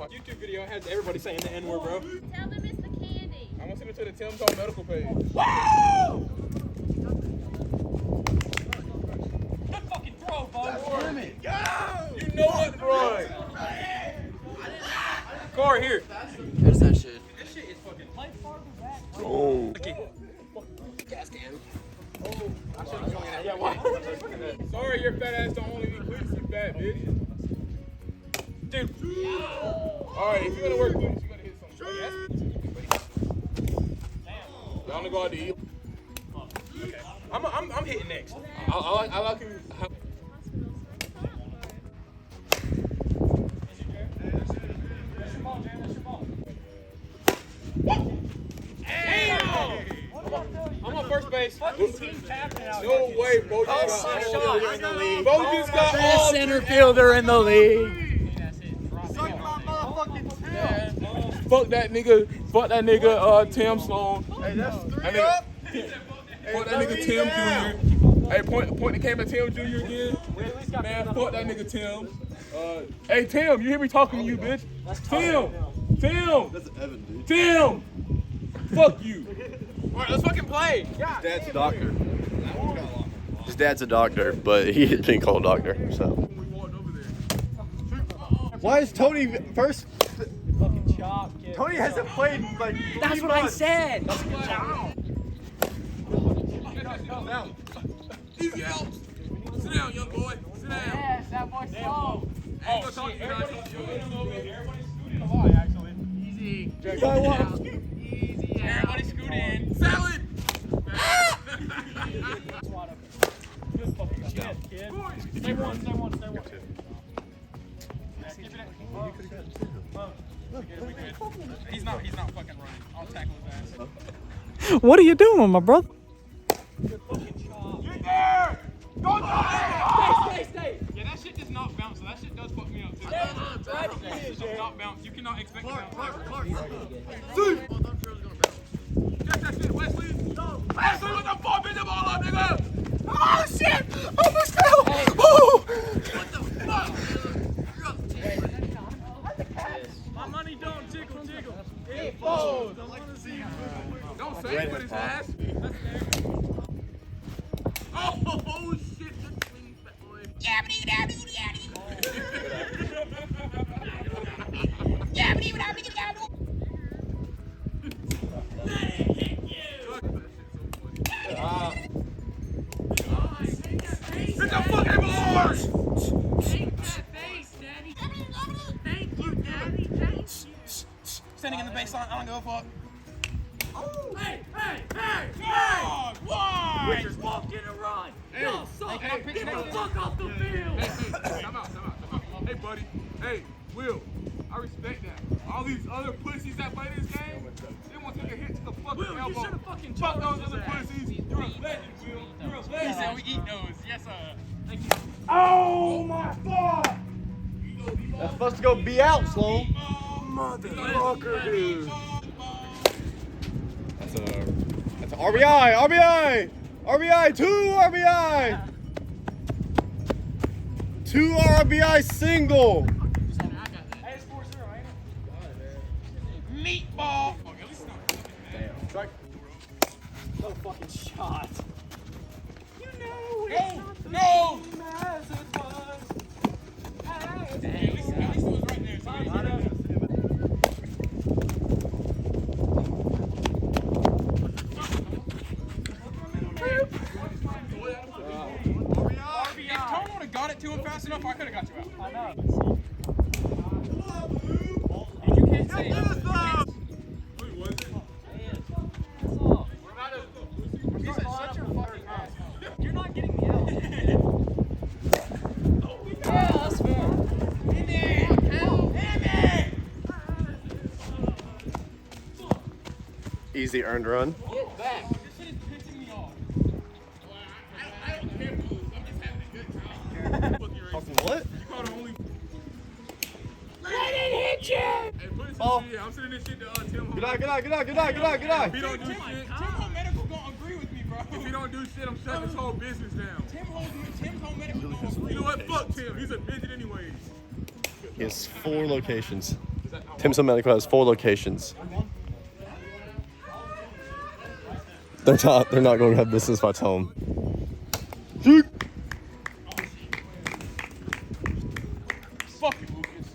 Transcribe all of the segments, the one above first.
YouTube video has everybody saying the N-word, bro. Tell them it's the candy. I'm gonna send it to the Tim's Home medical page. Woo! Good fucking throw, bud. Damn it. Go! You know what, bro? Corey, here. What's that shit? This shit is fucking play farther back. Oh. Okay. Gas can. Oh, I should have joined that. Yeah, why? Sorry, your fat ass don't only need cleats, you fat bitch. Dude. Alright, if you're gonna work cleats, you gotta hit something. Y'all wanna go out to eat? Okay. I'm hitting next. I like you. I'm on first base. No way, bro. Best Center fielder in the league. Fuck that nigga, Tim Sloan. Hey, that's 3 Fuck that nigga Tim Jr. Hey, point that came at Tim Jr. again. Man, fuck that nigga Tim. Hey Tim, you hear me talking to you, bitch? Tim! That's Evan, dude. Tim! Fuck you. Alright, let's fucking play. His dad's a doctor. His dad's a doctor, but he had been called doctor, so. Why is Tony first? Fucking chop, kid. Tony hasn't played like. That's what I said. Easy out. Sit down, young boy. Sit down. Yes, that boy's slow. I ain't gonna talk to you guys. Everybody's scooting a lot, actually. Easy. Easy. Everybody scoot in. Salad! Good fucking shit, kid. Stay one. He's not fucking running. I'll tackle his ass. What are you doing, my brother? Good fucking chop. Get there! Go! Stay. Yeah, that shit does not bounce, so that shit does fuck me up too. That shit does not bounce. You cannot expect to bounce. Catch that shit, Wesley! Wesley with the 4-minute ball up, nigga! Oh shit! Almost fell! Oh! What the fuck? My money don't tickle. It falls! Don't say it with his ass! Oh shit! Good swing, fat boy. Hit the fucking bars! Standing in the baseline, I don't give a fuck. Hey! God, why? Which is walking and run! Y'all suck! Get the fuck off the field! Hey, time out. Hey, buddy. Hey, Will, I respect that. All these other pussies that play this game, they want to take a hit to the fucking elbow. You should have fucking Fuck told those us other that. pussies. You're a legend, Will. You're a He legend. said we eat those. Yes, sir. Thank you. Oh my God! That's supposed to go be out, Sloan. Motherfucker, dude. That's a RBI. 2 RBI. 2 RBI single. Hey, it's 4-0, ain't it? Meatball. Oh, at least it's not fucking bad. Strike. No fucking shot. You know No! as it was. At least it was right there. Somebody did it. If Tone would have got it to him fast enough, I could have got you out. I know. And you can't say it. He's such a fucking ass. You're not getting me out. Yeah, that's fair. Easy earned run. Get back. This shit is pissing me off. I don't care who lose. I'm just having a good time. What? You caught the only. Let it hit you! Hey, put it to Oh. the I'm sending this shit to Tim Home. Good eye. If he don't do Tim shit, Home Medical gonna agree with me, bro. if he don't do shit, I'm shutting this whole business down. Tim's Home Medical gonna agree. You know what? Fuck Tim. He's a midget anyways. He has 4 locations. Timson Medical has 4 locations. They're not going to have business if I tell them. Fuck you, Lucas.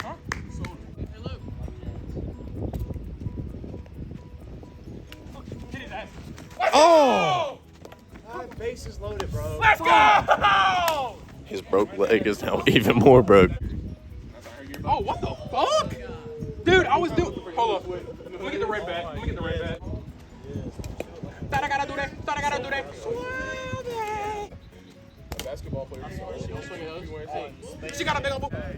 Huh? Hey, Luke. Get his ass. Oh! Base is loaded, bro. Let's go! His broke leg is now even more broke. Oh, what the fuck? Dude, I was doing. Hold up. Let me get the red bat. Let me get the red bat. Thought I gotta do that. Thought I gotta do that. Basketball player. She got a big old. I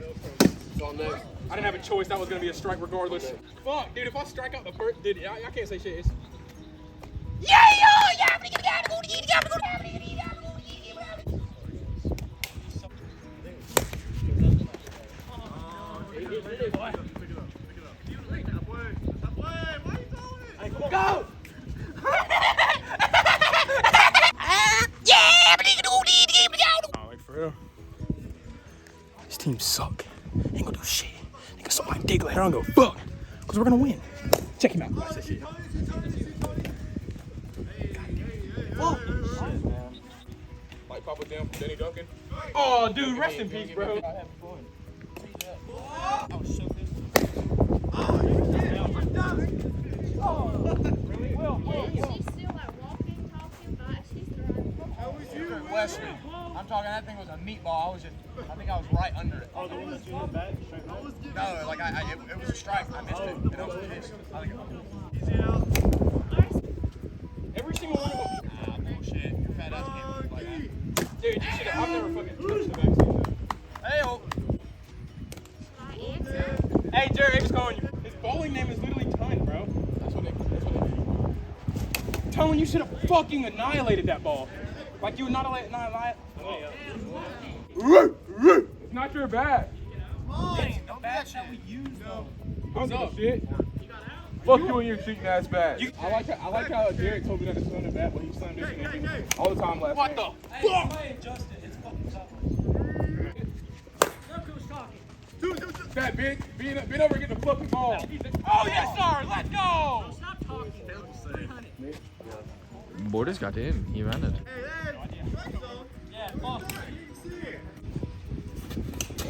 didn't have a choice. That was gonna be a strike regardless. Fuck, dude. If I strike out the first, dude, I can't say shit. Go! Like for real. This team suck. Ain't gonna do shit. Nigga, so my dick later, I don't go fuck. Cause we're gonna win. Check him out. Watch this shit. Like Papa down from Denny Duncan. Oh, dude, rest in peace, bro. She's still like walking, talking, but she's throwing. Wesley. I'm talking, that thing was a meatball. I think I was right under it. Oh, the one that you hit back? No, like it was a strike. I missed it. And I was pissed. Every single one of them. Ah, bullshit. Your fat ass can't move like that. Dude, you should have. I've never fucking touched the vaccine. Hey-oh. My answer. Hey, Jerry, he was calling you. His bowling name is literally Ton, bro. That's what they do. Tone, you should have fucking annihilated that ball. Like you annihilate. It's not your bad. No bad shit. What's up, shit? Fuck you and your cheating ass bat. I like how Derek told me that to slam the bat, but he slammed this all the time last What game. the fuck? That bitch, being over and get the fucking ball. Oh yes, sir. Let's go. Borders got in. He ran it.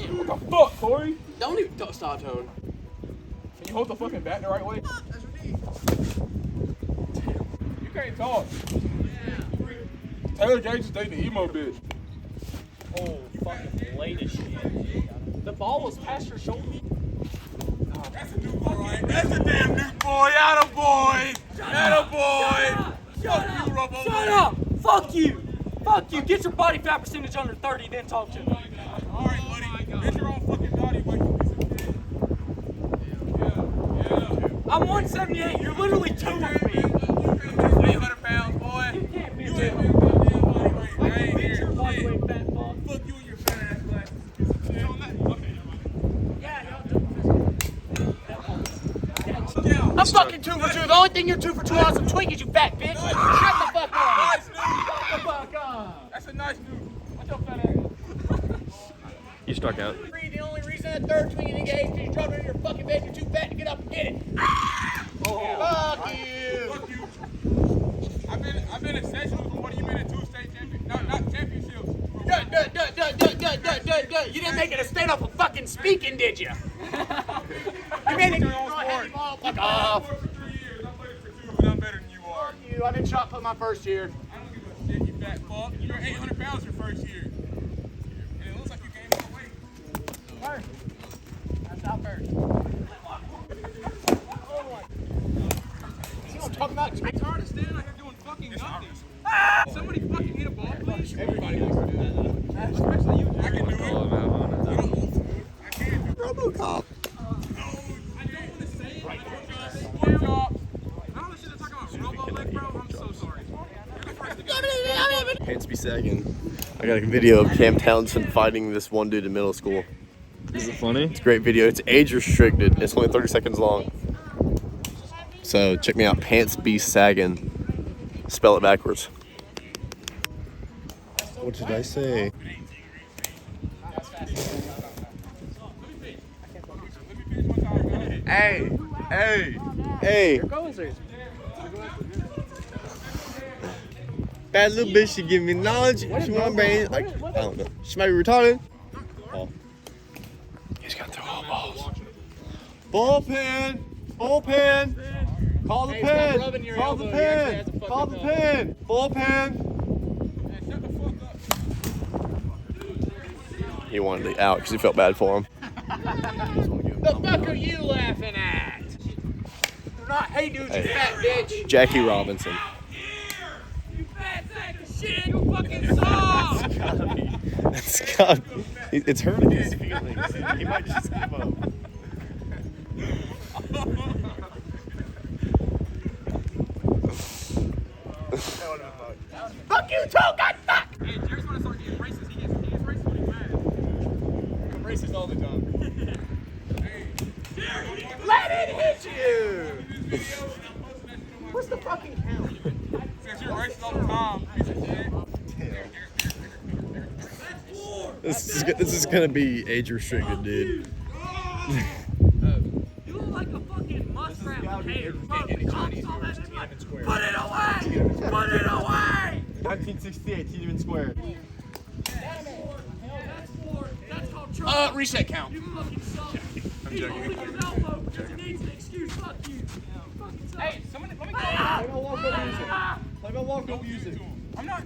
What the fuck, Corey? Don't even stop, Tone. Can you hold the fucking bat the right way? You can't talk. Taylor Gates is dating the emo bitch. Oh, fucking latest shit. The ball was past your shoulder. That's a new boy, right? That's a damn new boy. Atta boy. Atta boy. Shut up. Shut up! Fuck you! Fuck you! Get your body fat percentage under 30, then talk to me. All right, buddy. Get your own fucking body weight. I'm 178. You're literally 2 of me. 300 pounds, boy. You can't be You a ain't man. got goddamn body weight. I I can ain't beat here. your body weight, fat fuck. Fuck you and your fat ass glasses. I'm fucking 2 for 2. The only thing you're 2 for 2 on is some Twinkies, you fat bitch. Shut the fuck up. Nice, dude. Shut the fuck up. That's a nice dude. What's your fat ass? You struck out. The only reason that third Twinkie didn't get because you dropped it in your fucking bed. You're too fat to get up and get it. Fuck you. Fuck you. I've been in sectionals before you been in 2 state championships. No, not championships. You didn't make it a state off of fucking speaking, did you? You made it your own sport. Fuck off. For 3 years. I played it for 2, but I'm better than you are. I didn't shot put my first year. I don't give a shit, you fat fuck. You're 800 pounds your first year. And it looks like you gained more weight. First. I shot first. I'm talking about it's hard to stand out here doing fucking nothing. Somebody fucking hit a ball, please. Everybody likes to do that. Especially you, Jerry. I can do it. Call him out on it. I don't want to. I can do it. Robocop. No, I don't want to say it. I don't want to say sport jobs. All this shit they're talking about robo-leg, bro. I'm so sorry. You're the first to go. Pants be sagging. I got a video of Cam Townsend fighting this one dude in middle school. Is it funny? It's a great video. It's age restricted. It's only 30 seconds long. So check me out. Pants be sagging. Spell it backwards. What did I say? Let me finish Hey. Bad little bitch, she give me knowledge. She want my brain. Like, I don't know. She might be retarded. Oh. He's got to throw all balls. Bullpen. Bullpen. Call the pen. Call the pen. Call the pen. Bullpen. He wanted it out because he felt bad for him. The fuck are you laughing at? They're not, hey dude, you fat bitch. Jackie Robinson. You fat sack of shit, you fucking soft. It's got. It's hurting his feelings. He might just give up. Fuck you too, God fuck. Hey, Jerry's want to start getting racist. He gets racist when he's mad. I'm racist all the time. Let it hit you. What's the fucking count? Since you're racist all the time, piece of shit. This is gonna be age restricted, dude. You look like a fucking muskrat potato. Put it away! Put it away! 1968, Tiedemann Square. That's called trouble. Reset count. You fucking suck. He's holding his elbow because he needs an excuse. Fuck you. You fucking suck. Hey, somebody, let me go. Play my walk-up music. I'm not.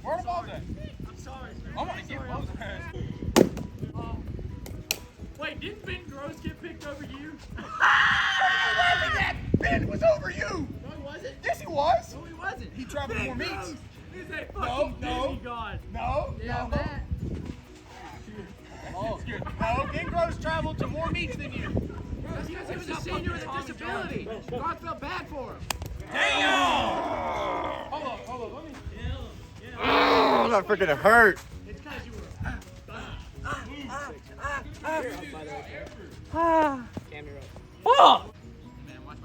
Where are the balls at? I'm sorry. I want to get balls. Wait, didn't Ben Gross get picked over you? Ben was over you. No, he wasn't. Yes, he was. No, he wasn't. He traveled more meets. He's a fucking no. demigod. No. Yeah, Matt. No, Ben Gross traveled to more meets than you. That's because he was a senior with a disability. God felt bad for him. Hold on. Let me. Oh, that freaking hurt. It's because you were. Fuck!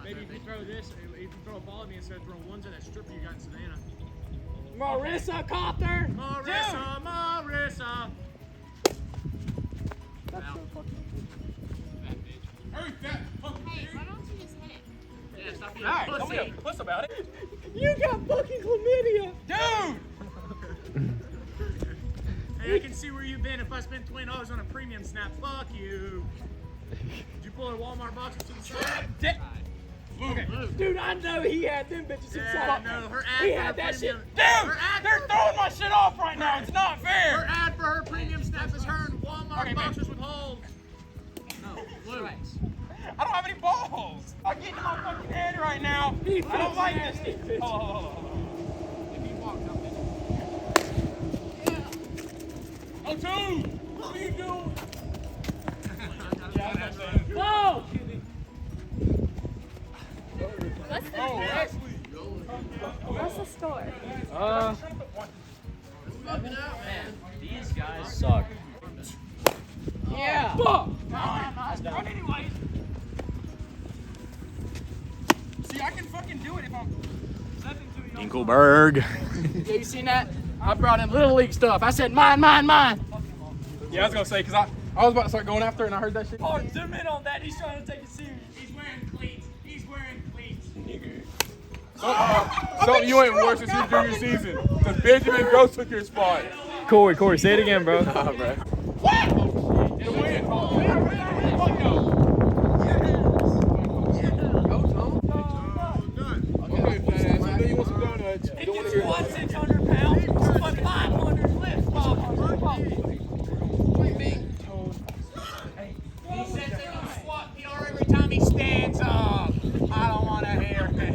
Maybe if you throw this, if you throw a ball at me instead of throwing ones at that stripper you got in Savannah. Marissa Cawthorn! Marissa! That's so fucking Hurry, fat punk. Hey, why don't you just hit it? Yeah, stop being Alright, a don't be pussy. a puss about it. You got fucking chlamydia! Dude! Hey, I can see where you've been if I spent $20 on a premium snap. Fuck you. Did you pull a Walmart box to the side? Okay. Dude, I know he had them bitches inside. No, her ad He for had her that premium. shit. Dude, they're throwing my shit off right now. It's not Her fair. ad for her premium snap is her in Walmart Okay, boxers with holes. No, blue. I don't have any balls. I'm getting in my fucking head right now. I don't like this. Hold on. If he walks up, oh, dude! What are you doing? Whoa! What's the What's the score? These guys suck. Yeah. Fuck! Anyways. See, I can fucking do it if I'm 7-2. Dinkelberg. Yeah, you seen that? I brought in Little League stuff. I said, mine. Yeah, I was gonna say, cause I was about to start going after it and I heard that shit. Oh, zoom in on that. He's trying to take it serious. He's wearing cleats. Something you ain't worse since your junior season. Cause Benjamin Gross took your spot. Corey, say it again, bro. Nah, bro. To win. Fuck no. Okay, fat ass. I know you want some donuts. He can squat 600 pounds, but 500 lifts. He says they don't squat PR every time he stands up. I don't want to hear it.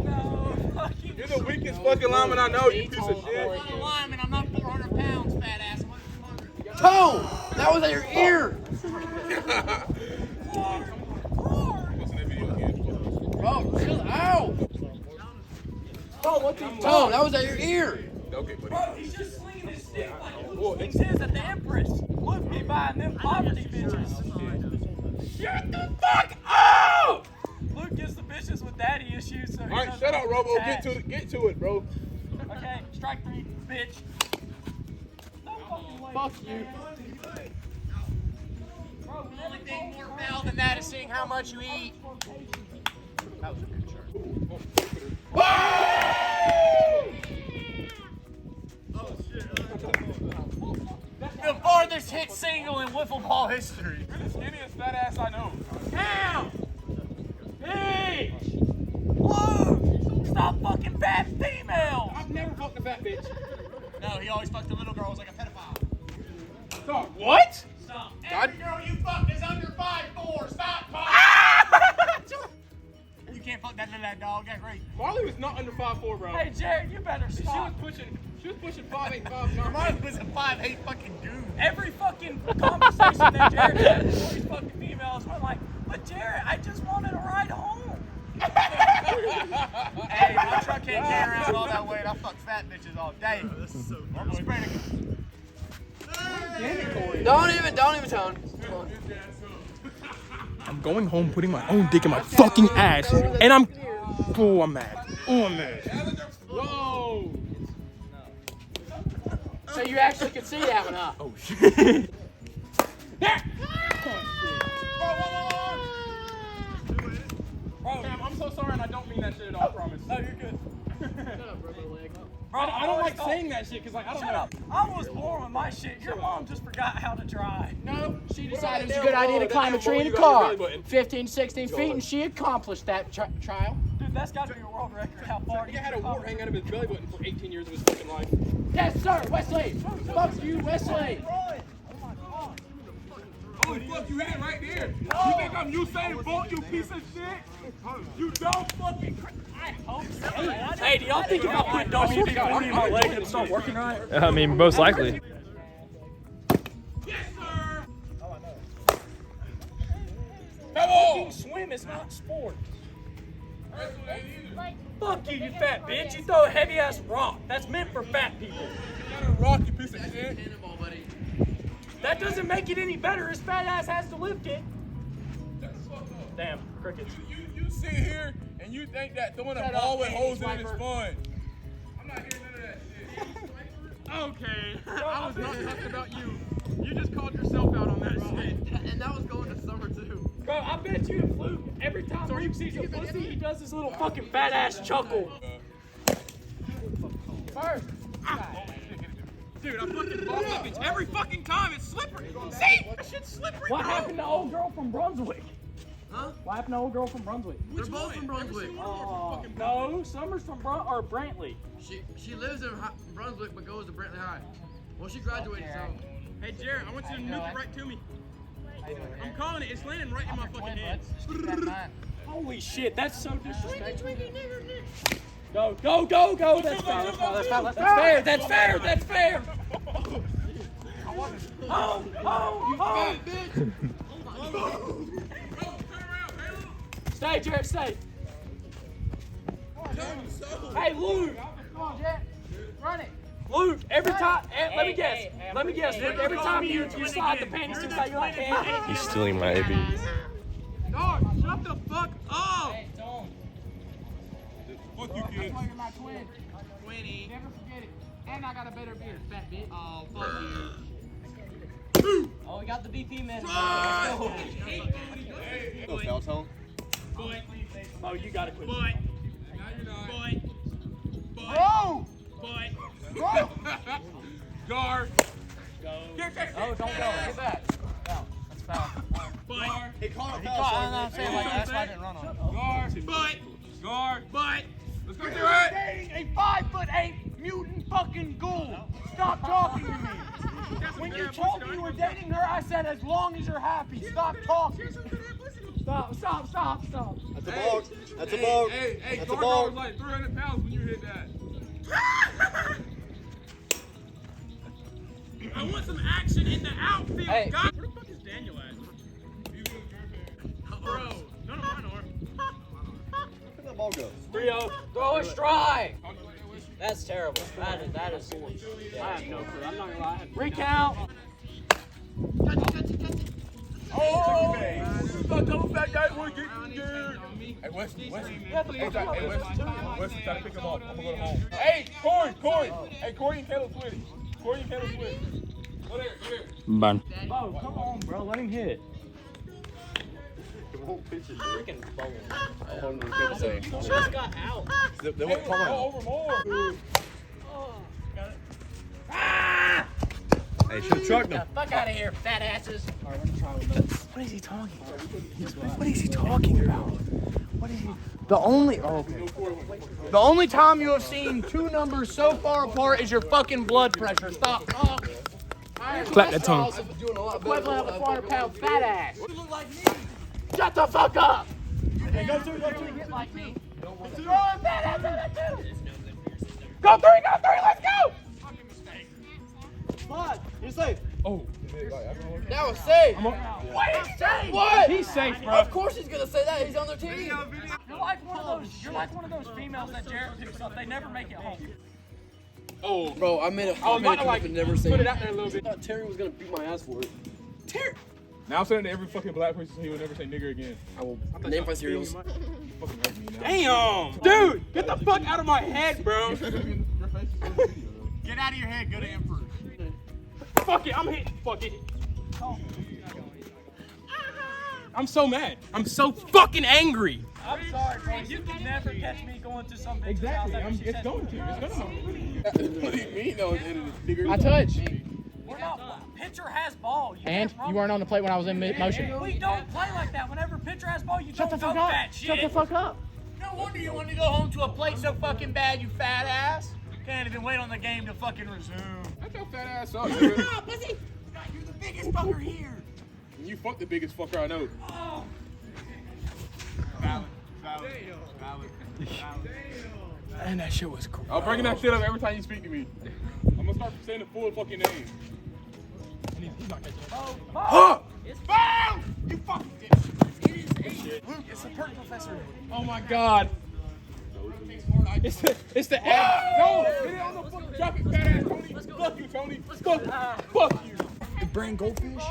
No, fucking. You're the weakest fucking lineman I know, you piece of I'm shit. not a lineman. I'm not 400 pounds, fat ass. I'm 200. Toe! That was at your ear! Bro, chill out! Toe, that was at your ear! Okay, buddy. Bro, he's just slinging his stick like Luke slings his at the Empress. Look me buying them poverty bitches. Shut the fuck up! Luke gets the bitches with daddy issues. So Alright, shut up, Robo. Get to it, bro. Okay, strike 3, bitch. No fucking way. Fuck you. Bro, The only thing more foul than that is seeing how much you eat. That was a good shirt. The farthest hit single in wiffle ball history. You're the skinniest fat ass I know. Damn! Bitch! Whoa! Stop fucking fat females! I've never fucked a fat bitch. No, he always fucked the little girls like a pedophile. Stop. What? Stop. Every girl you fucked is under 5'4". Stop talking. You can't fuck that little dog. That's right. Marley was not under 5'4", bro. Hey, Jared, you better stop. She was pushing 5'8", 5'9". Marley was a 5'8" fucking dude. Every fucking conversation that Jared had with all these fucking females went like, but Jared, I just wanted a ride home. Hey, my truck can't carry around all that weight. I fuck fat bitches all day. This is so I'm spreading. Don't even tone. I'm going home, putting my own dick in my fucking ass, and I'm mad. Oh, I'm mad. Whoa. So you actually can see that one, huh? Oh shit. Bro, Cam, I'm so sorry and I don't mean that shit at all, I promise. No, you're good. Bro, I don't like saying that shit because like, I don't Shut know. up. I was born with my shit. Your mom just forgot how to drive. No, she decided it was a good idea to climb a tree in a car. 15, 16 feet, and she accomplished that trial. Dude, that's got to be a world record. How far He had a wart hang out of his belly button for 18 years of his fucking life. Yes, sir, Wesley. Fuck you, Wesley. Oh, fuck, you hit it right there. You think I'm Usain Bolt, you piece of shit? You don't fucking I hope so. Hey, do y'all think if I put WD-40 in my leg, it'll start working right? I mean, most likely. Yes, sir. Come on! Swim is not sport. Fuck you, you fat bitch. You throw a heavy ass rock. That's meant for fat people. You're a rocky piece of shit. That doesn't make it any better. His fat ass has to lift it. Damn, crickets. You sit here and you think that throwing a ball with holes in it is fun. I'm not hearing none of that shit. Okay, I was not talking about you. You just called yourself out on that shit. And that was going to summer too. Bro, I bet you and Fluke, every time Reem sees a pussy, he does this little fucking fat ass chuckle. First. Dude, I fucking ball that bitch every fucking time. It's slippery. See? That shit's slippery. What happened to old girl from Brunswick? Huh? What happened to old girl from Brunswick? They're both from Brunswick. No, Summer's from Brantley. She lives in Brunswick but goes to Brantley High. Well, she graduated, so. Hey, Jared, I want you to nuke it right to me. I'm calling it. It's landing right in my fucking head. Holy shit, that's so disrespectful. Go. That's fair. That's fair. Oh. Stay, Jared, stay. Hey, Luke. Come on, Jared. Run it. Luke, every time, let me guess, Luke, every time you slide the panties inside, you're like, He's stealing my AB. Dog, shut the fuck up. Hey, don't. Fuck you, kid. You're my twin. Twinny. Never forget it. And I got a better beard, fat bitch. Oh, fuck you. Oh, we got the BP man. No foul tone? oh, you gotta quit. Boy. Guard. Oh, don't go. Get back. No, that's foul. Guard. He called He caught, I'm saying, like, that's why I didn't run on him. Guard. Let's go do it. A 5'8" mutant fucking ghoul. Stop talking to me. When you told me you were dating her, I said as long as you're happy. Stop talking. Stop. That's a bog. That's a bog. Hey, That's a Guard bog. was like 300 pounds when you hit that. I want some action in the outfield. Hey. God. Where the fuck is Daniel at? Bro, none of mine are. Where'd that ball go? Rio, throw a strike. That's terrible. That is. I have no clue. I'm not gonna lie. Recount. Oh! Double fat guy, we're getting good. Hey, Wesley. Wesley, try to pick him up. I'm gonna go to home. Hey, Corey. Hey, Corey and Caleb switch. Go there, here. Bun. Oh, come on, bro. Let him hit. Freaking bowling. I wanted to say. Just got out. They won't come out. Over more. Hey, should have trucked them. Fuck out of here, fat asses. What is he talking about? What is he talking about? What is he? The only time you have seen two numbers so far apart is your fucking blood pressure. Stop talking. Clap that tongue. Wiffle have a 400-pound fat ass. You look like me. Shut the fuck up. Hey, go two. Get like me. Throw a fat ass on that too. Go three, let's go. Fucking mistake. Bud, you're safe. Oh. That was safe. What is safe? What? He's safe, bro. Of course he's gonna say that. He's on their team. You're like one of those females that Jared picks up. They never make it home. Oh, Bro, I made a I was about to clip like and never say put it out there a little bit. I thought Terry was gonna beat my ass for it. Terry. Now I'm saying to every fucking black person, so he will never say nigger again. I will name my cereals. You fucking hurt me now. Damn! Dude, get the fuck out of my head, bro. Your face is on the video. Get out of your head. Go to Emperor. Fuck it, I'm hitting. Fuck it. I'm so mad. I'm so fucking angry. I'm sorry, bro. You can never catch me going to some bitch's house Exactly. after she It's says going to. It's going to. What do you mean? No, nigger. I touch. we're not. Pitcher has ball. And you weren't on the plate when I was in motion. We don't play like that. Whenever pitcher has ball, you don't go fuck up. that shit. Shut the fuck up. No wonder you wanted to go home to a plate so fucking bad, you fat ass. Can't even wait on the game to fucking resume. Shut your fat ass up, nigga. You're the biggest fucker here. You fuck the biggest fucker I know. And that shit was cool. I'm bringing that shit up every time you speak to me. I'm gonna start saying the full fucking name. Huh? It's foul! You fucking did. It's the Perk Professor. Oh my god. It's the ass. No, get it on the fucking drop it, fat ass Tony. Fuck you, Tony. Fuck you. The brain goldfish.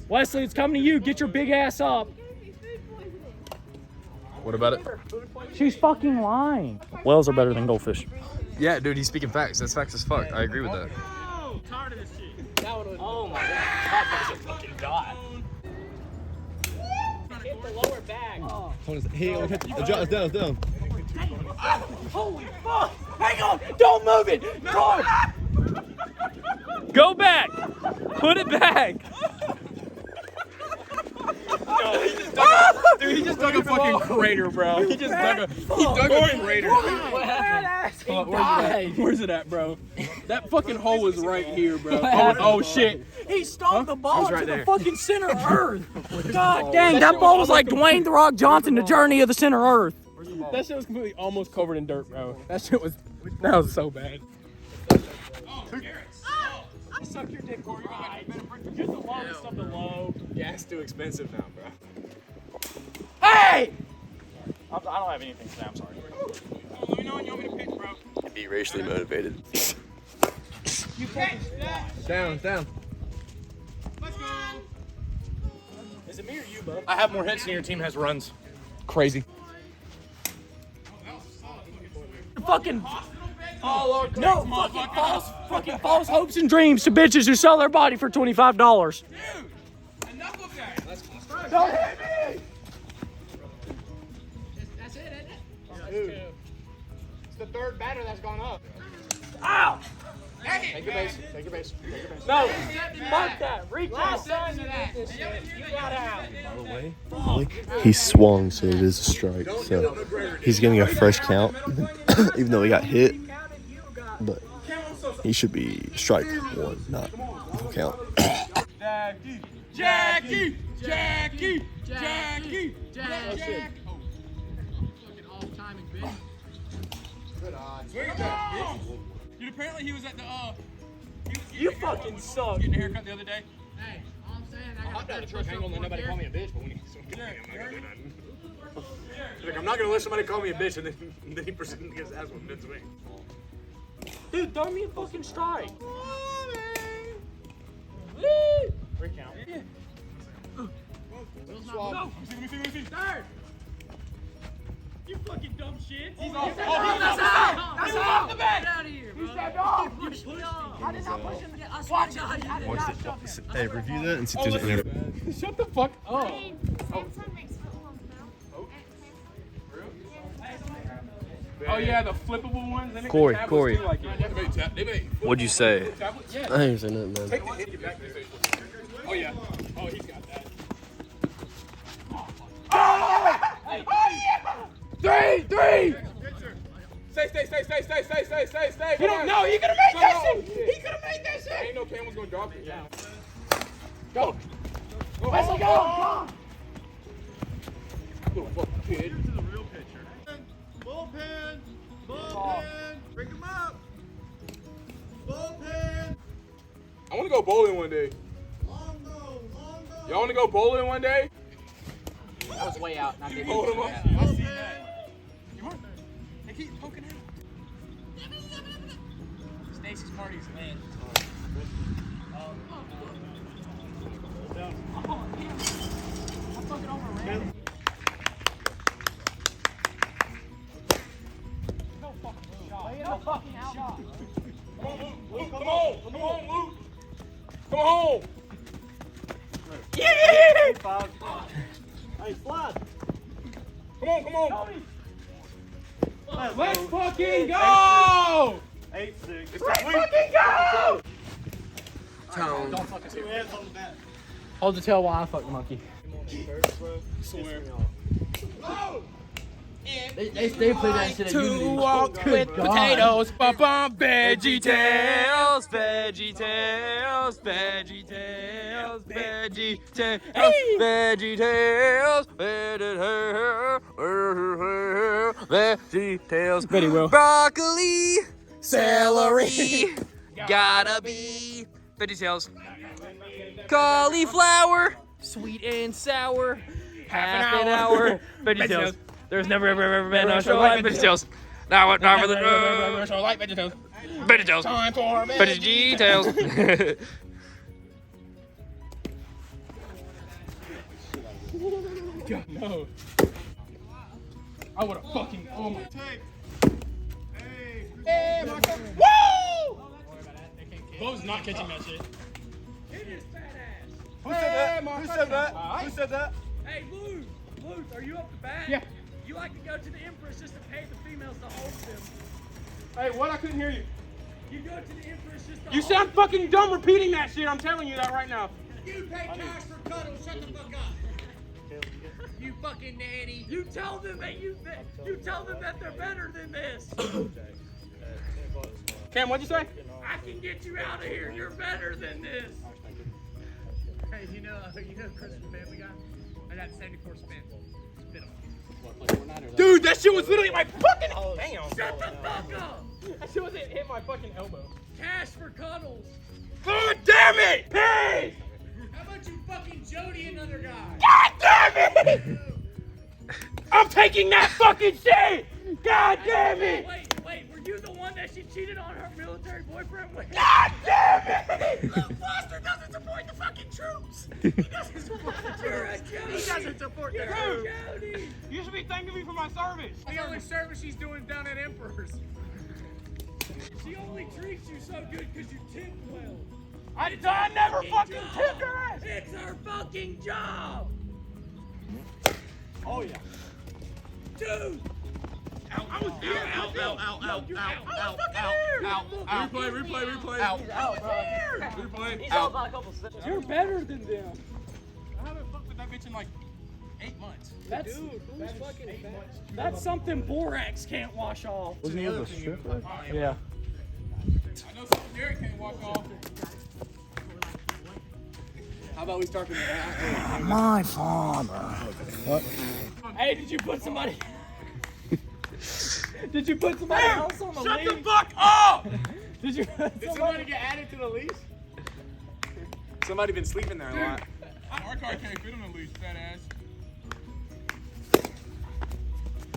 Wesley, it's coming to you. Get your big ass up. What about it? She's fucking lying. Whales are better than goldfish. Yeah, dude, he's speaking facts. That's facts as fuck. I agree with that. I'm tired of this shit. Oh my god. That was a fucking god. Hit the lower bag. It's down. Holy fuck! Hang on! Don't move it! Go! Go back. Put it back. Dude, he just dug a fucking crater, bro. He just dug a crater. Where's it at, bro? That fucking hole is right here, bro. Oh shit. He stunk the ball right to there. the fucking center of Earth. God dang, that ball was like Dwayne The Rock Johnson, the journey of the center Earth. That shit was completely almost covered in dirt, bro. That was so bad. Suck your dick, Corey. You're the lowest of the low. Gas too expensive now, bro. Hey! I don't have anything today, I'm sorry. Let me know when you want me to pitch, bro. Be racially motivated. Down. Let's go. Is it me or you, bud? I have more hits than your team has runs. Crazy. Fucking no fucking false Hopes and dreams to bitches who sell their body for $25. Dude, enough of that. Don't hit me! That's it, isn't it? It's the third batter that's gone up. Ow! Take your base. No, mark that. Reach outside and get this shit. You got out. He swung, so it is a strike. So he's getting a fresh count, even though he got hit. But he should be strike one, not full count. Jackie. Dude, apparently he was at the You fucking suck. getting a haircut the other day. Hey, all I'm saying, I got that truck angle and then nobody call me a bitch, but when he I'm not gonna let somebody call me a bitch and then he proceeded to get his ass with mid swing. Dude, throw me a fucking strike. Recount. Let me see. Third. You fucking dumb shit. He's off. That's out. That's off the bench. Get out of here, bro. He stepped off. I did not push him. Watch it. I did not shove him. Hey, review that and see if there's any. Shut the fuck up. Samsung makes football Oh yeah, the flippable ones. They make Corey, tablets Corey. too, like it. They make What'd you say? tablets. Yeah. I ain't saying nothing, man. Take the hit, get back to the Oh yeah. Oh, he's got that. Oh! Hey. Three. Stay. He don't know. He could have made that shit. He could have made that shit. Ain't no Cam was gonna drop it. Yeah. Go. Let's go. Little fucking kid. Bullpen. Bring him up. Bullpen. I want to go bowling one day. Long go. Y'all want to go bowling one day? That was way out. Not Hold him up. I see that. You want? They keep poking out. Stacy's party's man. Come on, Luke. Come on. Yeah. Hey, slide. Come on. Let's fucking go. 8-6. Let's fucking go. Tone. Two hands on the bat. Hold the tail while I fuck the monkey. Swear. They play that shit at Unity. Walk with potatoes, veggie tails, veggie tails, veggie tails, veggie tails, Hey! veggie tails, veggie tails. Betty will. Broccoli, Celery. gotta be veggie tails. Cauliflower, sweet and sour, half an hour. Veggie tails. There's never ever been a show like veggie tails. Now what? Now for the So like vegetables. veggie tails. Time for Veggie tails. No. I would have fucking. Oh my. Hey, Marco. Woo! Bo's not catching that shit. Who said that? Who said that? Hey, Luke, are you up to bat? Yeah. You like to go to the Empress just to pay the females to hold them. Hey, what? I couldn't hear you. You go to the Empress just to You hold sound fucking dumb repeating that shit. I'm telling you that right now. You pay cash for cuddles, shut the fuck up. You fucking nanny. You tell them that they're better than this. Cam, what'd you say? I can get you out of here. You're better than this. Hey, you know Christmas Family Guy? I got 74 spin. Spin them. Dude, that shit was literally my fucking. Damn. Shut the fuck up. That shit was hit my fucking elbow. Cash for cuddles. God damn it! Pig! How about you fucking Jody another guy? God damn it! I'm taking that fucking shit! God damn it! Wait, were you the one that she cheated on her military boyfriend with? God damn it! Luke Foster doesn't support the fucking troops! He doesn't support the troops! He doesn't support the troops! Jody! You should be thanking me for my service. The only service she's doing down at Emperor's. She only treats you so good because you tip well. I never fucking tipped her ass! It's her fucking job! Oh, yeah. Dude! I was here. Replay. Replay. You're better than them. I haven't fucked with that bitch in like 8 months. That's something borax can't wash off. Wasn't he with a stripper? Yeah. I know something Derek can't walk off. How about we start from the My father. Hey, did you put somebody... Did you put somebody else on the Shut leash? the fuck up! Did you put Did somebody get added to the leash? Somebody been sleeping there a lot. Our car can't fit him in leash, fat ass.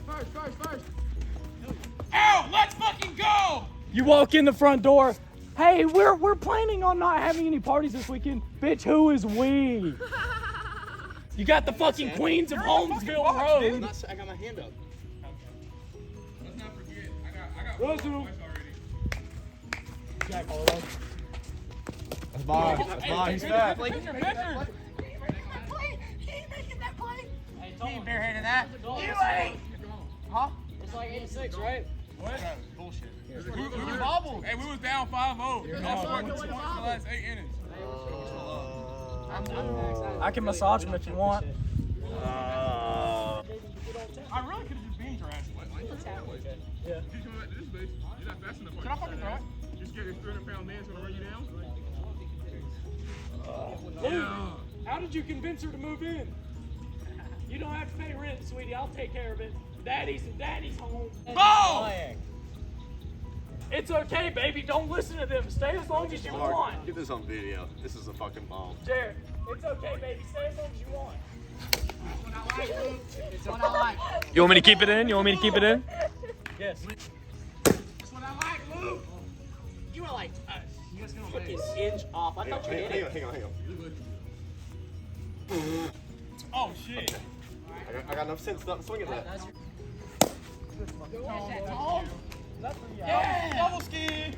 First. Ow! Let's fucking go! You walk in the front door. Hey, we're planning on not having any parties this weekend. Bitch, who is we? You got the fucking Queens of Holmesville Road. I got my hand up. Let's not forget. I got one already. That's Bob. He's fat. He ain't barehanded that. You ain't. Huh? It's like 86, right? What? Bullshit. We was down 5-0. Y'all scored 2 points in the last 8 innings. I can massage him if you want. I really could have just beamed your ass. Yeah. Keep coming back to this base. You're not fast enough. Can I fucking throw it? You're scared this 300-pound man's gonna run you down? Yeah. How did you convince her to move in? You don't have to pay rent, sweetie. I'll take care of it. Daddy's home. Ball! It's okay, baby. Don't listen to them. Stay as long as you want. Get this on video. This is a fucking bomb. Jared, it's okay, baby. Stay as long as you want. It's what I like. You want me to keep it in? You want me to keep it in? Yes. It's what I like, Luke. You are like us. You guys gonna Took his hinge off. I thought you did it. Hang on. Oh, shit. I got enough sense not to swing at that. Yeah! Double ski!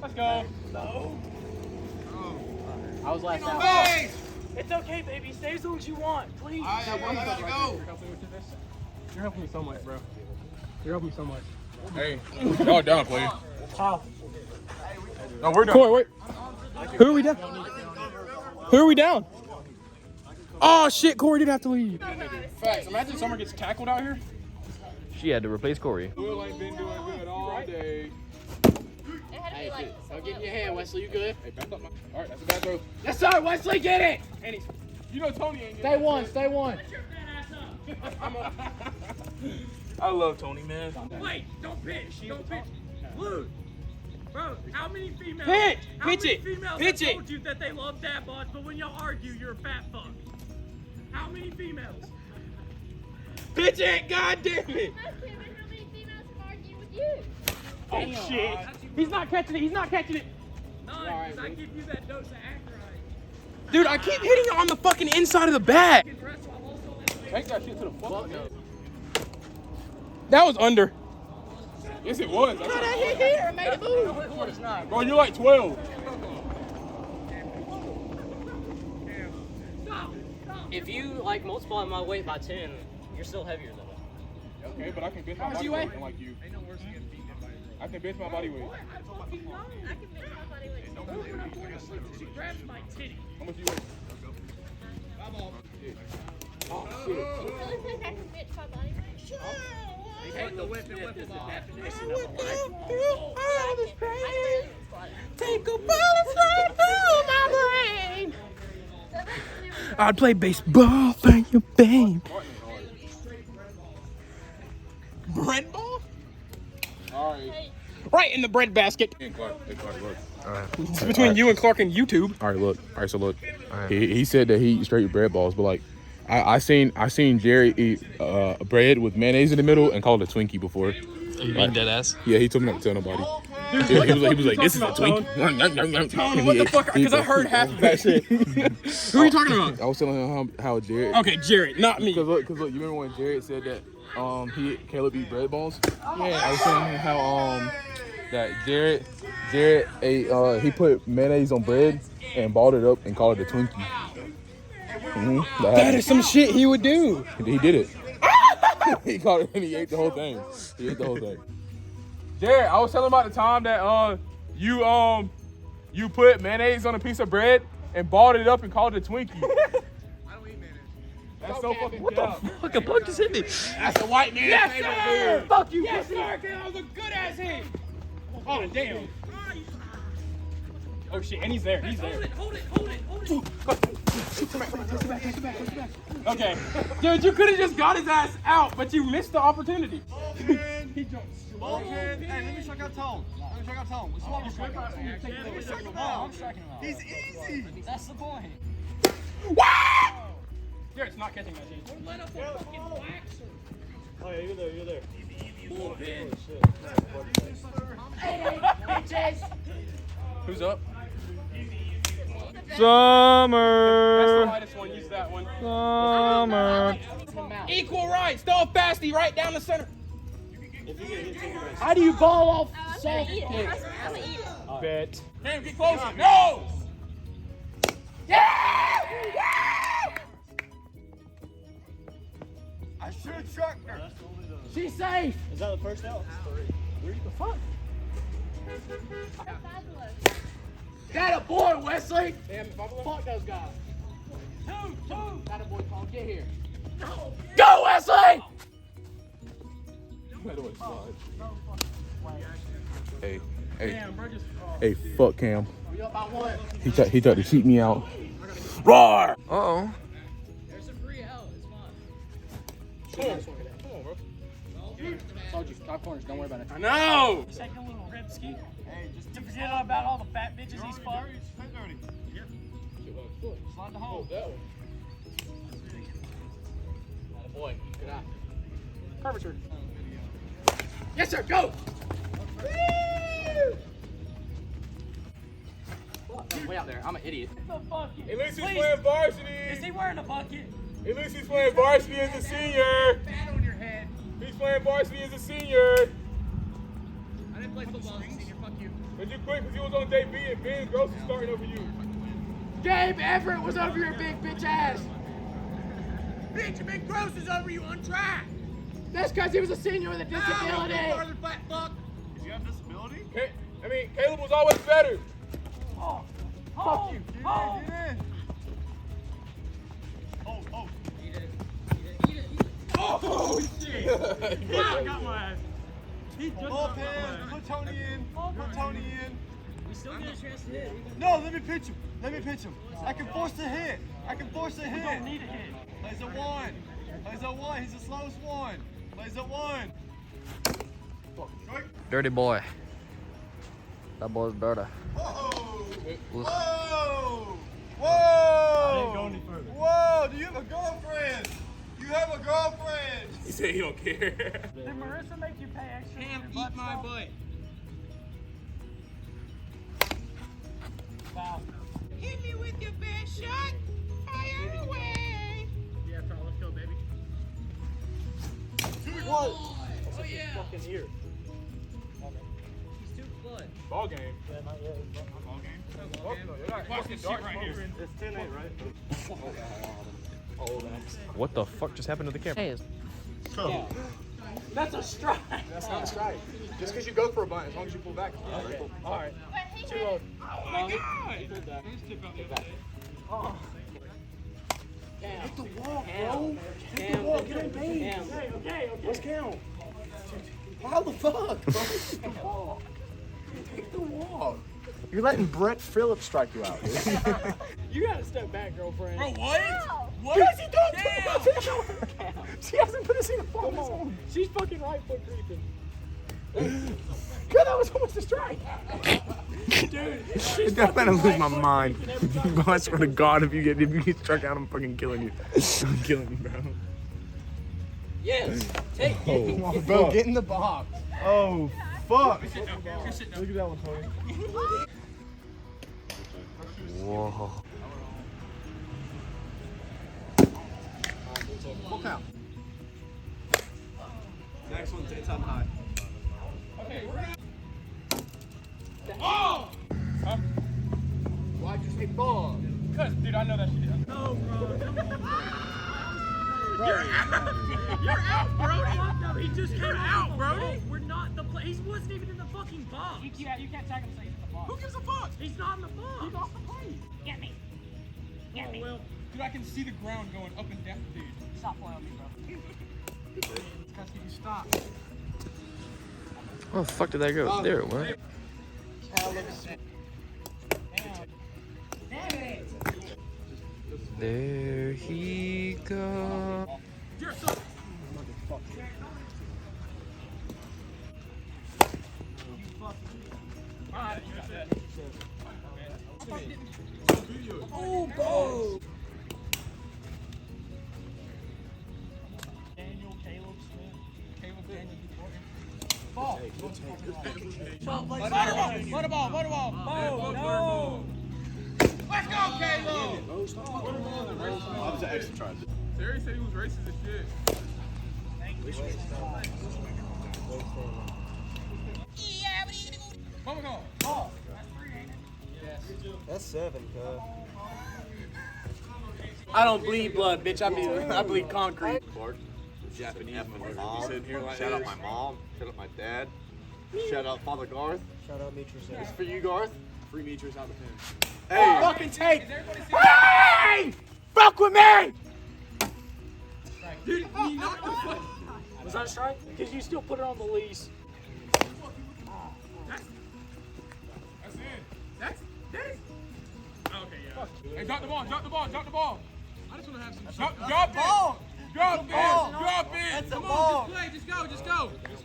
Let's go. I was last out. Hey! It's okay, baby. Stay as long as you want, please. Let's go. You're helping me so much, bro. You're helping me so much. Hey, y'all down, player. How? No, we're done. Corey, wait. Who are we down? Who are we down? Oh shit, Corey did have to leave. Facts. Imagine someone gets tackled out here. She had to replace Corey. Will ain't been doing good all day. Hey, don't get in your head, Wesley. You good? Hey, back up my. All right, that's a bad throw. Yes, sir. Wesley, get it. And he's. You know Tony ain't. Stay one. Stay one. I love Tony, man. Wait, don't pitch. Don't pitch. Luke. Bro, how many females? Pitch! How Pitch many it! females Pitch have it! told you that they love dad bods, but when y'all argue, you're a fat fuck? How many females? Pitch it! God damn it! How many females have argued with you? Oh shit! He's not catching it. He's not catching it. None, because I give you that dose of Acurite. Dude, I keep hitting it on the fucking inside of the bat. Take that shit to the fuck. That was under. Yes, it was. Bro, that hit here and made it move. Bro, you're like 12. If you like multiply my weight by 10, you're still heavier than me. Okay, but I can bench my body weight unlike you. I can bench my body weight. I can make my body weight. She grabs my titty. How much you weigh? You really think I can bitch my body weight? Sure. Take the whip and whip is the definition I can. Take a bullet straight through my brain. I'd play baseball for you, babe. Bread ball? All right. Right in the bread basket. Hey, Clark, look. It's between you and Clark and YouTube. All right, look. All right, so look. He said that he eats straight bread balls, but like, I seen Jerry eat bread with mayonnaise in the middle and call it a Twinkie before. You mean dead ass? Yeah, he told me not to tell nobody. He was like, this is a Twinkie. Tony, what the fuck? Because I heard half of that shit. Who are you talking about? I was telling him how Jared. Okay, Jared, not me. Cause look, you remember when Jared said that Caleb eat bread balls? Yeah. I was telling him how that Jared ate he put mayonnaise on bread and balled it up and called it a Twinkie. That is some shit he would do. He did it. He caught it and he ate the whole thing. Jared, I was telling him about the time that you put mayonnaise on a piece of bread and balled it up and called it a Twinkie. I don't eat mayonnaise. That's so fucking What the fuck? A bug just hit me. That's a white man's favorite food. Fuck you, yes, sir. That was a good ass hit. Oh, damn. Oh, shit, and he's there. He's there. Hold it. Okay. Dude, you could have just got his ass out, but you missed the opportunity. He jumped. Hey, let me check out Tone. He's easy. That's the point. Jared's not catching that shit. Let up a fucking waxer. Oh, yeah, you're there. Who's up? That's the Summer. lightest one. Use that one. Summer. Equal rights. Throw a fasty right down the center. How do you ball off I'm gonna eat it. I'm gonna eat it. Bet. Damn, get closer. No! I should have trucked her. She's safe. Is that the first out? The fuck? Fabulous. That a boy, Wesley! Damn, fuck those guys. Two. That a boy, Paul. Get here. Go, Wesley! Hey, fuck Cam. He tried to cheat me out. Roar! Uh-oh. There's a free out. It's fine. Told you, 5 corners. Don't worry about it. I know. Second little Ripski. Hey, just to forget about all the fat bitches he's fucked. Slide the hole. Boy, good eye. Curvature. Yes, sir. Go. Way out there. I'm an idiot. The bucket. At least he's Please. playing varsity. Is he wearing a bucket? At least he's playing varsity as a senior. Fat on your head. He's playing varsity as a senior. I didn't play football as a senior. Fuck you. But you quit because you was on day B and Ben Gross is starting over you. Gabe Everett was over your big bitch ass. Benjamin Gross is over you on track. That's because he was a senior with a disability. Fat fuck. Did you have disability? Caleb was always better. Oh. Fuck you. Oh. Oh, shit. I got my ass. He just got my ass. Put Tony in. Put Tony in. We still get a chance to hit. No, let me pitch him. I can force the hit. We don't need a hit. Plays a 1. He's the slowest one. Plays a 1. Dirty boy. That boy's dirty. Whoa! I didn't go any further. Whoa! Do you have a girlfriend? He said he don't care. Did Marissa make you pay extra? Cam, eat my butt. Wow. Hit me with your best shot. Fire away. Yeah, Carl, let's go, baby. What? Oh, yeah. Fucking ear. He's too blood. Ball game. Yeah, not yet. Ball game. Watch this shit right here. It's 10-8, right? What the fuck just happened to the camera? That's a strike. That's not a strike. Just because you go for a bunt, as long as you pull back. All right. But he Too had old. Oh my God! Oh. Hit the wall, bro. Hit the wall. Get on base. Okay. Let's count. How the fuck, bro? Hit the wall. Take the wall. You're letting Brett Phillips strike you out, dude. You gotta step back, girlfriend. Bro, what? What? What is he doing? She hasn't put us in a ball Come on. She's fucking right foot creeping. Good, that was almost a strike. Dude, I'm gonna lose my mind. Bro, I swear to God, if you get struck out, I'm fucking killing you. I'm killing you, bro. Yes. Take it. Bro, get in the box. Oh, fuck! Look at that one, Tony. Whoa. Full count. Next one's inside high. Oh! Why'd you say ball? Cause, dude, I know that shit. No, bro. You're out, Brody. No, he just came out, Brody. We're not the play. He wasn't even in the fucking box. You can't tag him so he's in the box. Who gives a fuck? He's not in the box. He's off the plate. Get me. Get me. Well, dude, I can see the ground going up and down, dude. Stop playing on me, bro. Gotta see you stop. Where the fuck did that go? There it went. There he goes. You're so. Alright, you got that. Oh, bro! Daniel, Caleb Smith, Caleb Daniel Deporter. Ball. Butterball. Oh, no. Let's go, Caleb. I was an extra try. Terry said he was racist as shit. Mama go. Ball. That's 3, ain't it? Yes. That's 7, cuz. I don't bleed blood, bitch. I bleed concrete. Japanese motherfucker sitting here like Shout out my mom. Shout out my dad. Shout out Father Garth. Shout out Mitchell. It's for you, Garth. Free Mitchell's out the pen. Hey, Fucking take. Hey! Fuck with me! Dude, you knocked the foot. Was that a strike? Because you still put it on the lease. That's it. That's. Okay, yeah. Hey, drop the ball. I just want to have some shit. Drop it. Drop it. That's a Come ball. on, just play. Just go. That's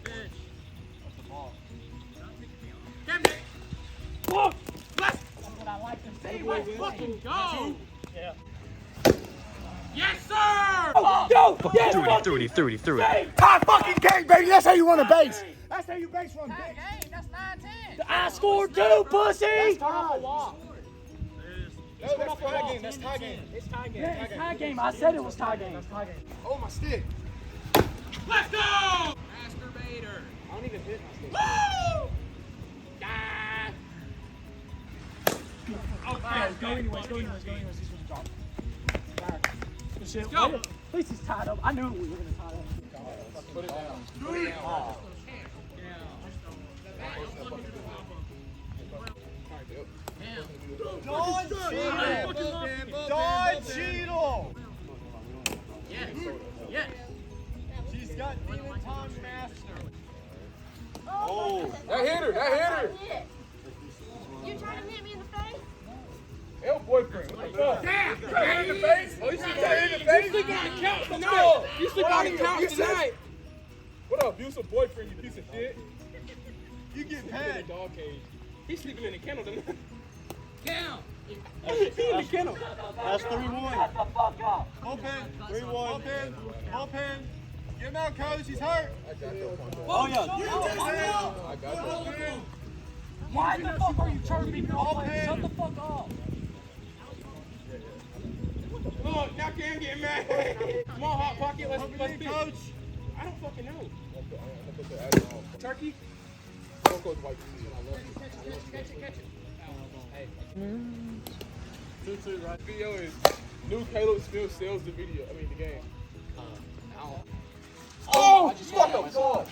the ball. Damn it. Look! Let's What I like to say. let's fucking go. Yeah. Yes, sir. Go! Yes! Threw it. Tie fucking game, baby. That's how you run a base. That's how you base run. Tie game. That's 9-10. I scored 2, pussy! That's No, No, that's tie game. That's tie game. It's tie game. Yeah, it's tie game. I said it was tie game. Oh, my stick. Let's go. Masturbator. I don't even hit my stick. Woo! Ah. Okay. Go anyways. He's supposed to drop. Let's go. At least he's tied up. I knew we were going to tie up. Put it down. Don Cheadle. Yes. She's got demon time master. Oh, that hit her. You trying to hit me in the face? Hell, boyfriend. What the fuck? Damn. In the face? Oh, you see that in the face? You sleep on the couch tonight. You sleep on the couch tonight. What up, abusive boyfriend, you piece of shit? You get In a paid. dog cage. He's sleeping in the kennel tonight. Down. He in the kennel. That's 3-1. Shut the fuck up. Bullpen. 3-1. Bullpen. Get him out, coach. He's hurt. Oh, yeah. I got that. Why the fuck are you charging me for all Bullpen. play? Shut the fuck up. Look, now Cam get mad. Come on, Hot Pocket, let's pitch. Coach. I don't fucking know. Turkey? Don't go to white cheese. Catch it. 2-2, right? Video is new Caleb still sells the video. I mean the game. Oh! What the fuck?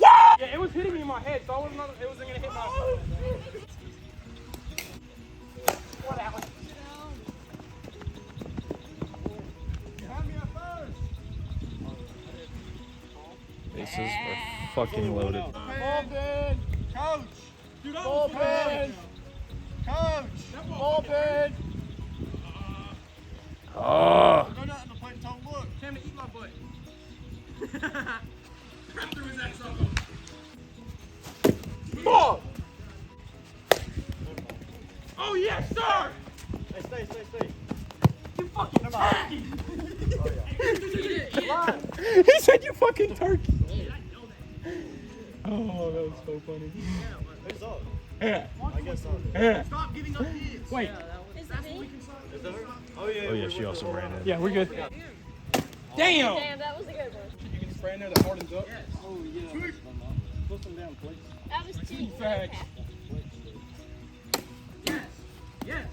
Yeah, it was hitting me in my head, so I wasn't it wasn't gonna hit my. What happened? Bases are fucking loaded. Bullpen. Coach. Dude, Bullpen. Coach. Bullpen. Oh! Go down to the plate and tell him, look. Cam to eat my butt. Crap through his ass off. Ball! Oh, yes, sir! Hey, stay. You fucking turkey. He said you fucking turkey. Oh, that was so funny. Who's up? Yeah. I guess so. Stop giving up hits. Wait. Is it me? Is that her? Oh, yeah. Oh yeah, she also ran in. Yeah, we're good. Damn! Damn, that was a good one. You can spray in there that hardens up. Oh, yeah. Put them down, please. That was cheap. Facts. Yes!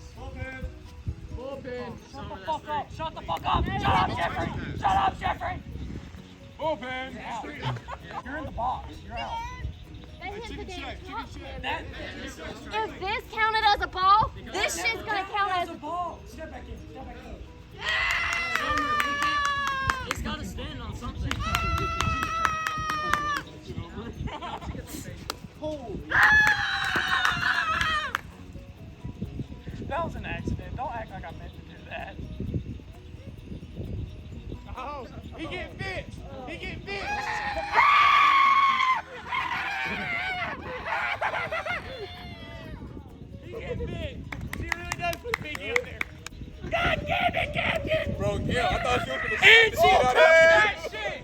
Bullpen! Shut the fuck up. Shut the fuck up. Shut up, Jeffrey. Shut up, Jeffrey. Bullpen! You're in the box. You're out. They hit the damn top, man. That Is this counted as a ball? This shit's gonna count as a ball. Step back in. It's got to stand on something. That was an accident. Don't act like I meant to do that. Oh, he getting fixed! He getting fixed! He getting fixed! He really does put a piggy up there. God damn it, Captain! Bro, yeah, I thought you were gonna And she took that shit!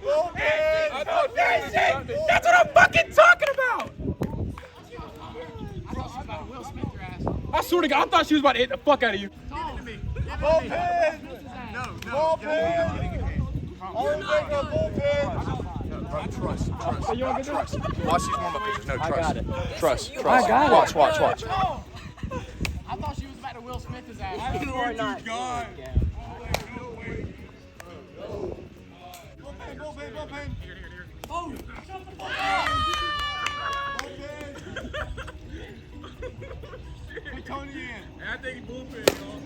I thought That shit! That's what I'm fucking talking about! I swear to God, I thought she was about to hit the fuck out of you. Bullpen! No. Bullpen! All take a bullpen! Trust. You want to do it? Watch these warm-up pitches. No, trust. got it. Trust. I got it. Watch. I thought she was about to Will Smith his ass. You are not. Bullpen! Oh, Put Tony in. I think he bullpen, y'all.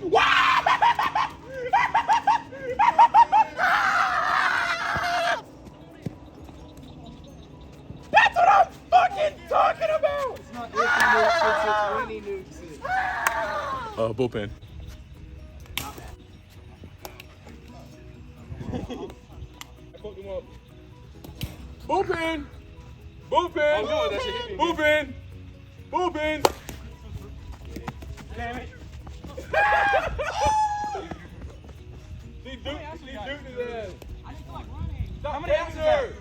That's what I'm fucking talking about! It's not Iffy nukes, it's Winnie nukes. Bullpen. I fucked him up. Bullpen! Bullpen! Oh, no, that shit hit me. Bullpen! Bullpen! Damn it. He duked his ass. I just feel like running. Stop How many outs is that? sir.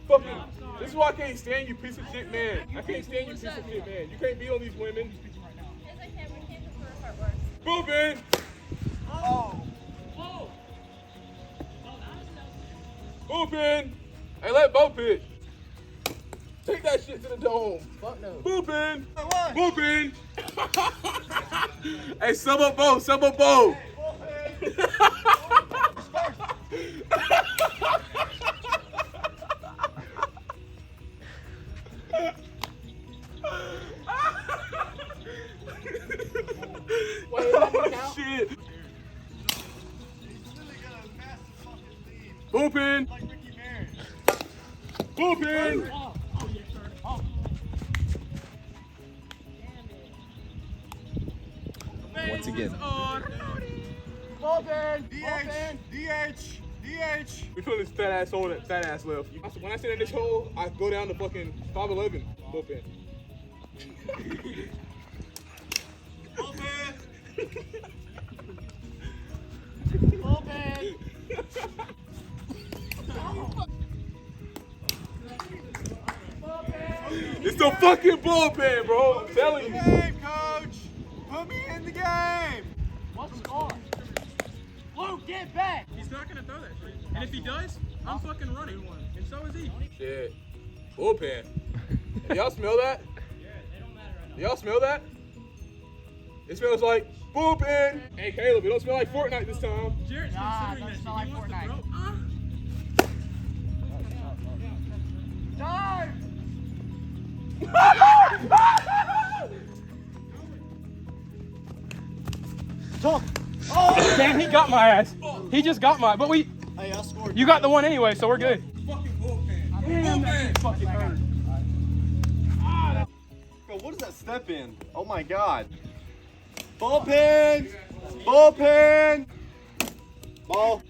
Fucking, this is why I can't stand you, piece of shit man. I can't stand you, piece of shit man. You can't beat on these women. It's okay, we can't go for a part worse. Bullpen! Oh. Bullpen! Hey, let Bo pitch. Take that shit to the dome. Fuck no. Bullpen! Bullpen! Hey, sub up Bo, sub up Bo. Oh, shit. Bullpen! Bullpen! Once again. Bullpen! DH! We put this fat ass hole, that fat ass left. When I sit in this hole, I go down to fucking 5'11. Bullpen. Bullpen! Bullpen! It's the fucking bullpen, bro. I'm telling you. Game, coach. Put me in the game. What's the score? Luke, get back. He's not going to throw that shit. And if he does, I'm fucking running. And so is he. Shit. Bullpen. Y'all smell that? Yeah, they don't matter right now. Y'all smell that? It smells like bullpen. Hey, Caleb, it don't smell like Fortnite this time. Jarrett's considering that shit. He wants to throw. Dive! Talk. Oh, damn, he got my ass. He just got my, but we. Hey, I scored. You got the one anyway, so we're good. Fucking bullpen. Damn, that shit fucking hurt. Bro, what is that step in? Oh my god. Bullpen! Bullpen! Ball.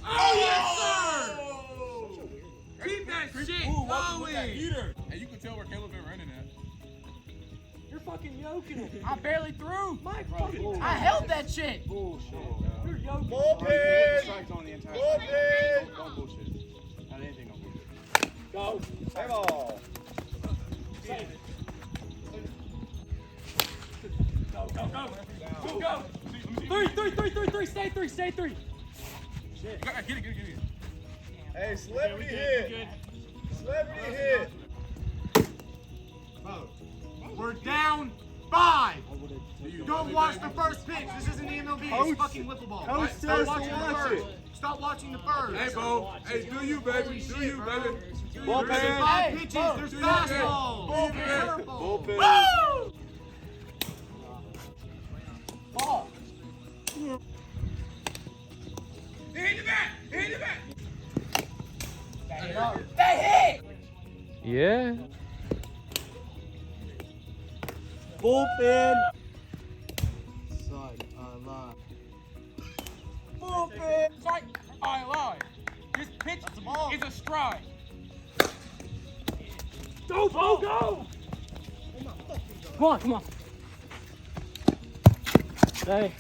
Oh, yes, sir! Keep that shit going! Hey, you can tell where Caleb been running at. You're fucking yoking it. I barely threw. My fucking. I held that shit. Bullshit. You're yoking. Bullpen! Strikes on the entire Bullpen! Don't bullshit. Not anything on bullshit. Go. Hey, ball. Go. Three. Stay three. Get it. Hey, celebrity hit. Celebrity hit. We're down 5. Don't watch the first pitch. This isn't the MLB. It's fucking wiffle ball. Coach Stop says watching to the watch first. it. Stop watching the first. Hey, Bo. Hey, do you, baby. Do you, baby. Bullpen. There's 5 pitches. There's fastballs. Bullpen. Curveball. Bullpen. Ball. Hit the bat. Yeah. Bullpen. Bullpen. Sorry, I lied. This pitch is a strike. Go. Come on. Hey.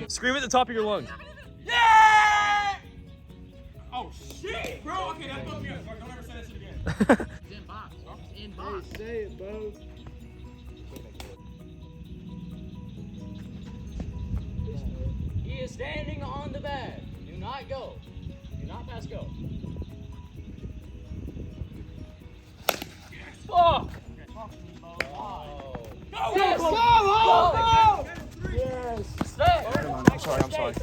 Scream at the top of your lungs. Yeah! Oh, shit, bro. Okay, that fucked me up. Don't ever say that shit again. In box. Say it, bro. He is standing on the bag. Do not go. Do not pass go. Fuck. I'm sorry.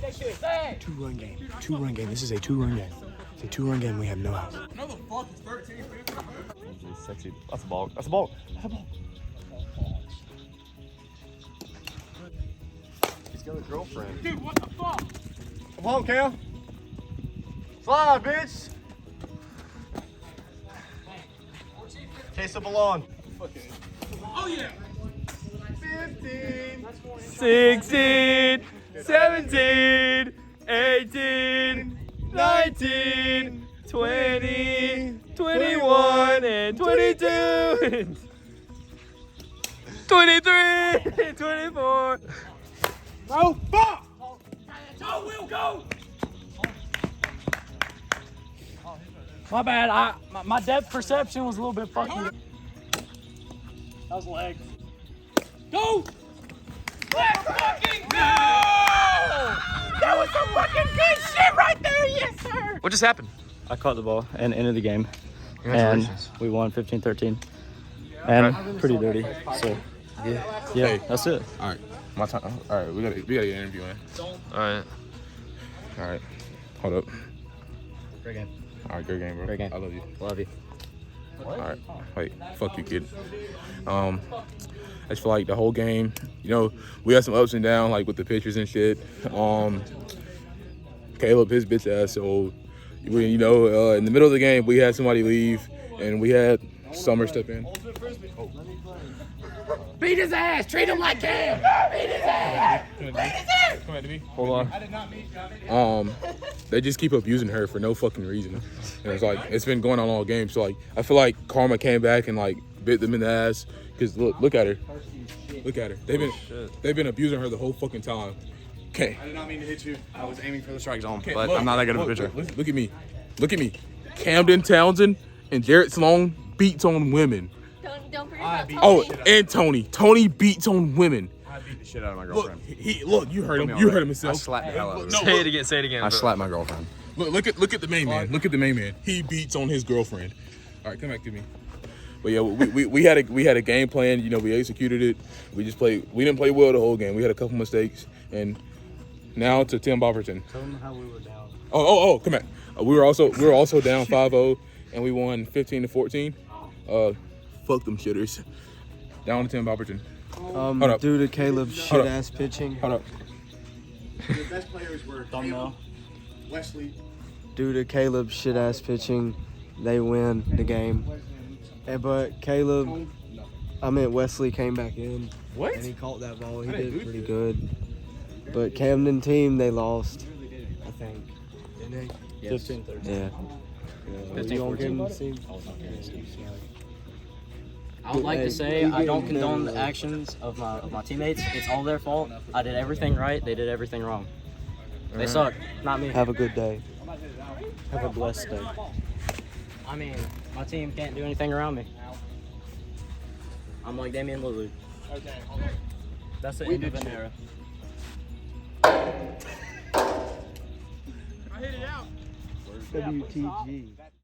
Two-run game. This is a two-run game. It's a two-run game. We have no outs. Another fuck is 13, 15. Sexy. That's a ball. That's a ball. He's got a girlfriend. Dude, what the fuck? Come on, Cam. Slide, bitch. Case of belong. Oh, yeah. 15. 16, 17, 18, 19, 20, 21, and 22, 23, 24. No, fuck! Go, Will, go! My bad. My depth perception was a little bit fucking. That was legs. Go! Let's fucking go! That was some fucking good shit right there, yes, sir! What just happened? I caught the ball and ended the game. And we won 15-13. And pretty dirty. So, yeah, that's it. All right, my time. All right, we gotta get an interview in. All right. Hold up. Great game. All right, great game, bro. Great game. I love you. Love you. All right, wait, fuck you, kid. I just feel like the whole game, you know, we had some ups and downs, like with the pitchers and shit. Caleb, his bitch ass. So, you know, in the middle of the game, we had somebody leave, and we had Summer step in. Beat his ass! Treat him like Cam! Beat his ass! Beat his ass! Come at me. Hold on. They just keep abusing her for no fucking reason. And it's like, it's been going on all game. So, like, I feel like karma came back and, like, bit them in the ass. Because, look at her. Look at her. They've been abusing her the whole fucking time. Okay. I did not mean to hit you. I was aiming for the strike zone, Okay, but look, I'm not that good of a pitcher. Look at me. Look at me. Camden Townsend and Jarrett Sloan beats on women. Don't forget about Tony. Oh, and Tony. Tony beats on women. I beat the shit out of my Look, girlfriend. look, you heard him. You heard him I himself. slapped the hell out of her. Say it again. I slapped my girlfriend. Look at the main man. Look at the main man. He beats on his girlfriend. All right, come back to me. But yeah, we had a game plan. You know, we executed it. We didn't play well the whole game. We had a couple mistakes, and now to Tim Bopperton. Tell them how we were down. Oh, come back. We were also down 5-0, and we won 15-14. Fuck them shitters. Down to Tim Bopperton. Hold up. Due to Caleb's shit ass pitching. Hold up. The best players were Caleb, Wesley. Due to Caleb's shit ass pitching, they win the game. But Wesley came back in. What? And he caught that ball. He did pretty good. But Camden team, they lost, I think. Didn't they? 15-13. Yeah. 15-14. I would like to say I don't condone the actions of my teammates. It's all their fault. I did everything right. They did everything wrong. They suck, not me. Have a good day. Have a blessed day. I mean, my team can't do anything around me. I'm like Damian Lillard. Okay, hold on. That's the end of an era. I hit it out. WTG.